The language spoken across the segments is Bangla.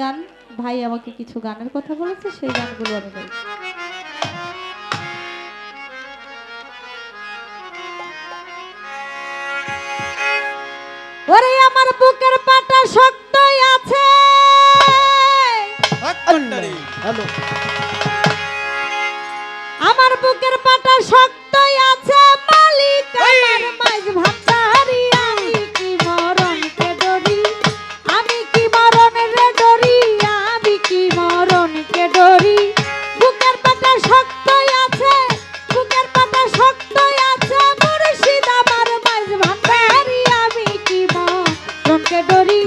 গান ভাই আমাকে কিছু গানের কথা বলেছে, সেই গানগুলো আমি গাই। ওরে আমার বুকের পাটা শক্তই আছে, হ্যালো, আমার বুকের পাটা শক্তই আছে, মালিক আমার মাঝ ভান্ডারি। আমি কি মরণকে ডরি, আমি কি মরণের ডরি, আমি কি মরণকে ডরি। বুকের পাটা শক্তই আছে, বুকের পাটা শক্তই আছে, মুর্শিদ আমার মাঝ ভান্ডারি। আমি কি মরণকে ডরি,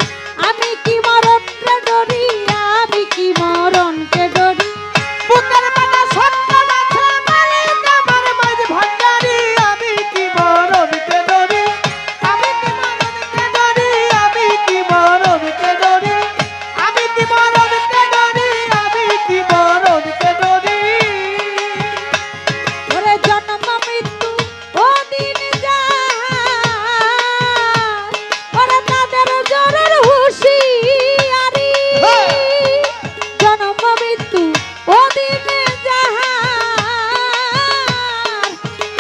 আমি কি মরণকে ডরি, আমি কি মরণকে ডরি। বুকের পাটা শক্ত আছে, মালিক আমার মাঝ ভান্ডারি। আমি কি মরণকে ডরি, আমি কি মরণকে ডরি, আমি কি মরণকে ডরি, আমি কি মরণকে ডরি, আমি কি মরণকে ডরি। ওরে জন্ম মৃত্যু ওদিন যায়, ওরে তাদের জোরের হুঁশিয়ারি। জন্ম মৃত্যু ওদিন যায়,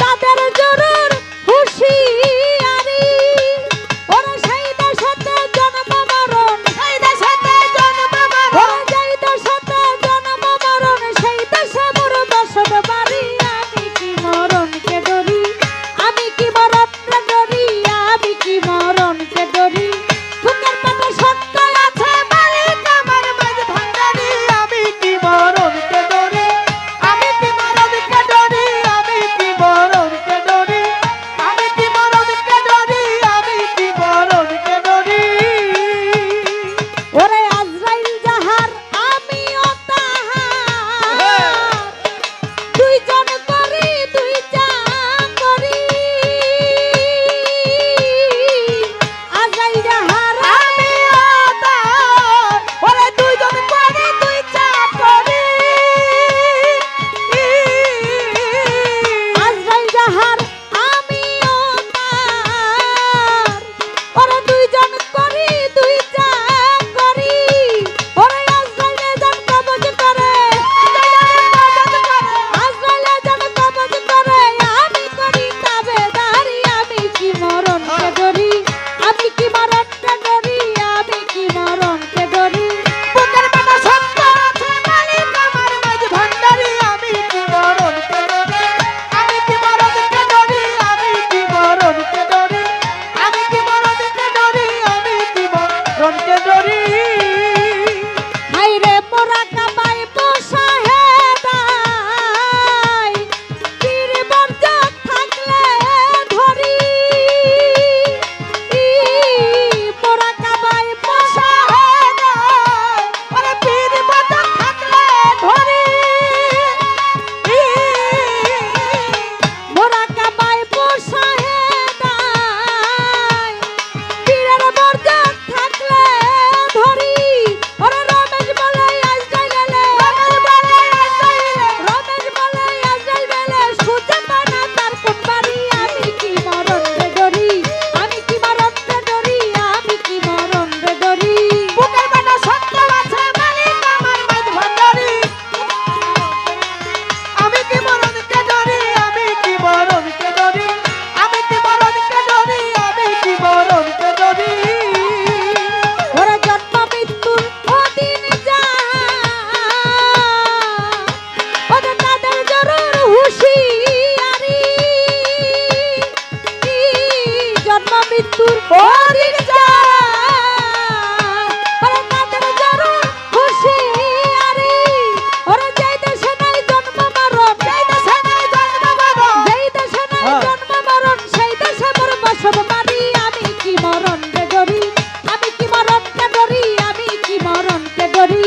তাদের জোরের হুঁশিয়ারি। ওরে সেই দেশতে জন্ম মরণ, সেই দেশতে জন্ম মরণ, সেই দেশতে জন্ম মরণ, সেই দেশে মোর বসত বাড়ি। আমি কি মরণকে ডরি, আমি কি মরণকে ডরি, আমি কি মরণকে ডরি। বুকের পাটা শক্ত আছে, মালিক আমার মাঝ ভান্ডারি। আমি কি মরণকে ডরি, আমি কি মরণকে ডরি, আমি কি মরণকে ডরি, আমি কি মরণকে ডরি, আমি কি মরণকে ডরি। ওরে আজরাইল যাহার আমিও তাহার, দুইজন করি দুই চাকরি। আজরাইল যাহার আমিও তার, ওরে দুইজন করে দুই চাকরি। আজরাইল যাহার আমিও তার, ওরে দুইজন করি দুই চাকরি। ওরে আজরাইলে যান কবজ করে, আজরাইলে যান কবজ করে, আমি করি তাবেদারি। আমি কি মরণকে ডরি, আমি কি মরণকে ডরি, আমি কি মরণকে ডরি। বুকের পাটা শক্ত আছে, মালিক আমার মাঝ ভান্ডারি। আমি কি মরণকে ডরি, আমি কি মরণকে ডরি, আমি কি মরণকে ডরি, আমি কি মরণকে ডরি, আমি কি মরণকে ডরি। হাইরে মোরা কাবাই বসাহেদাই, পীর বরজত থাকলে ধরি। মোরা কাবাই বসাহেদাই, ওরে পীর বরজত থাকলে ধরি। মোরা কাবাই বসাহেদাই, পীরের বরজত থাকলে ধরি। ওরে রমেশ বলে আজরাইলে, রমেশ বলে আজরাইলে, সুজে পায় না তার কোন বাড়ি। আমি কি মরণকে ডরি, আমি কি মরণকে ডরি, আমি কি মরণকে ডরি। বুকের পাটা শক্ত আছে, মালিক আমার মাঝ ভান্ডারি। আমি কি মরণকে ডরি, আমি কি মরণকে ডরি, আমি কি মরণকে ডরি, আমি কি মরণকে ডরি। ওরে জন্ম মৃত্যুর ওদিন যায়, ওরে তাদের জরুর হুঁশিয়ারি। জন্ম মৃত্যুর ওদিন যায়, ওরে তাদের জরুর হুঁশিয়ারি। ওরে যেই দেশে নাই জন্ম মরণ, যেই দেশে নাই জন্ম মরণ, যেই দেশে নাই জন্ম মরণ, সেই দেশে মোর বসত বাড়ি। আমি কি মরণকে ডরি, আমি কি মরণকে ডরি, আমি কি মরণকে ডরি।